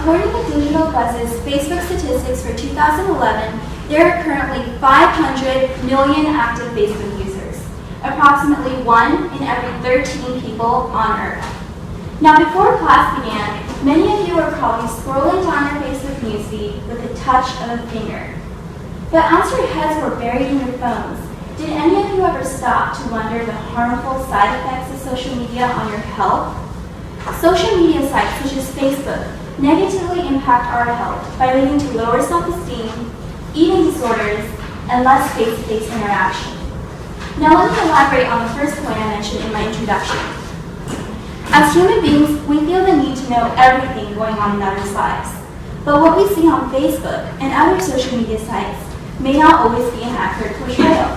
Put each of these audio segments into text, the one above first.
According to Digital Buzz's Facebook statistics for 2011, there are currently 500 million active Facebook users, approximately 1 in every 13 people on Earth. Now, before class began, many of you were probably scrolling down your Facebook newsfeed with the touch of a finger. But as your heads were buried in your phones, did any of you ever stop to wonder the harmful side effects of social media on your health? Social media sites such as Facebook negatively impact our health by leading to lower self-esteem, eating disorders, and less face-to-face interaction. Now let me elaborate on the first point I mentioned in my introduction. As human beings, we feel the need to know everything going on in others' lives. But what we see on Facebook and other social media sites may not always be an accurate portrayal.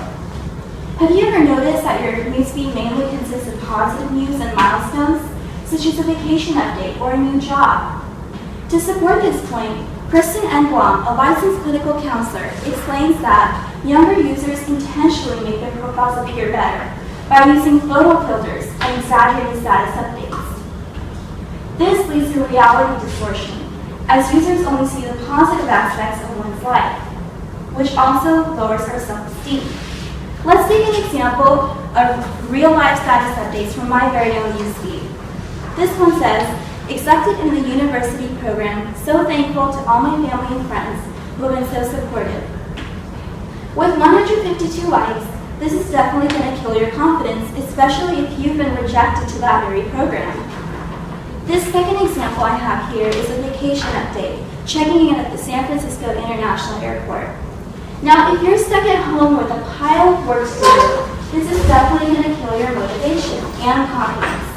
Have you ever noticed that your newsfeed mainly consists of positive news and milestones, such as a vacation update or a new job? To support this point, Agrwal, a licensed clinical counselor, explains that younger users intentionally make their profiles appear better by using photo filters and exaggerated status updates. This leads to reality distortion, as users only see the positive aspects of one's life, which also lowers our self-esteem. Let's take an example of real-life status updates from my very own newsfeed. This one says, accepted in the university program, so thankful to all my family and friends who have been so supportive. With 152 likes, this is definitely going to kill your confidence, especially if you've been rejected to that very program. This second example I have here is a vacation update, checking in at the San Francisco International Airport. Now, if you're stuck at home with a pile of work to do, this is definitely going to kill your motivation and confidence.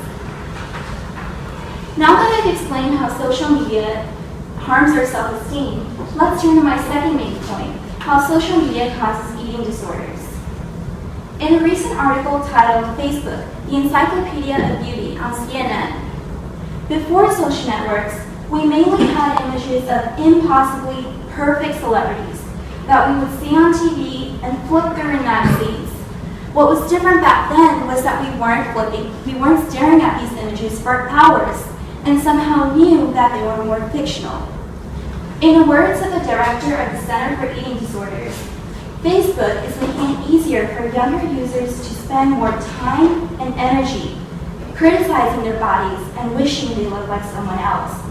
Now that I've explained how social media harms our self-esteem, let's turn to my second main point, how social media causes eating disorders. In a recent article titled Facebook, the Encyclopedia of Beauty on CNN, before social networks, we mainly had images of impossibly perfect celebrities that we would see on TV and flip through in magazines. What was different back then was that we weren't flipping, we weren't staring at these images for hours and somehow knew that they were more fictional. In the words of the director of the Center for Eating Disorders, Facebook is making it easier for younger users to spend more time and energy criticizing their bodies and wishing they looked like someone else.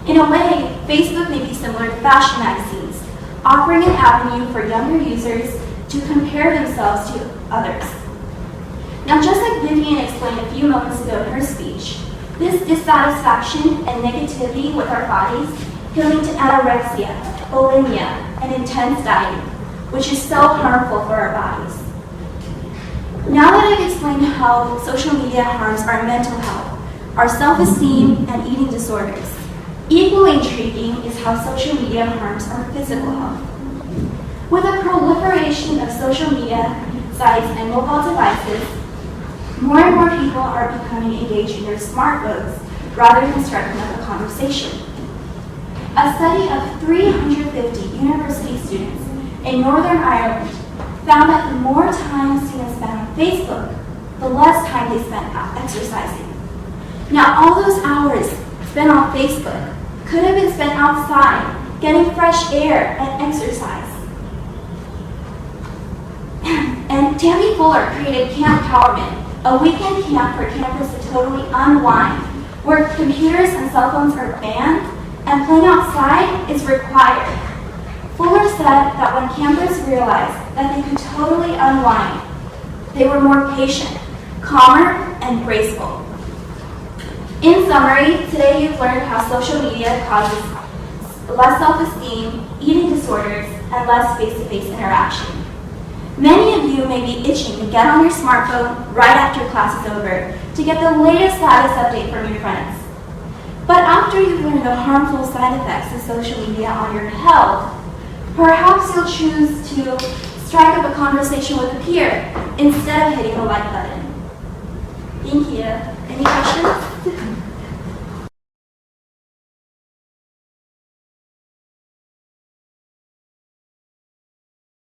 In a way, Facebook may be similar to fashion magazines, offering an avenue for younger users to compare themselves to others. Now, just like Vivian explained a few moments ago in her speech, this dissatisfaction and negativity with our bodies can lead to anorexia, bulimia, and intense dieting, which is so harmful for our bodies. Now that I've explained how social media harms our mental health, our self-esteem, and eating disorders, equally intriguing is how social media harms our physical health. With a proliferation of social media sites and mobile devices, more and more people are becoming engaged in their smartphones rather than striking up a conversation. A study of 350 university students in Northern Ireland found that the more time students spent on Facebook, the less time they spent exercising. Now, all those hours spent on Facebook could have been spent outside, getting fresh air and exercise. And Tammy Fuller created Camp Powerman, a weekend camp for campers to totally unwind, where computers and cell phones are banned and playing outside is required. Fuller said that when campers realized that they could totally unwind, they were more patient, calmer, and graceful. In summary, today you've learned how social media causes less self-esteem, eating disorders, and less face-to-face interaction. Many of you may be itching to get on your smartphone right after class is over to get the latest status update from your friends. But after you've learned the harmful side effects of social media on your health, perhaps you'll choose to strike up a conversation with a peer instead of hitting the like button. Thank you. Any questions?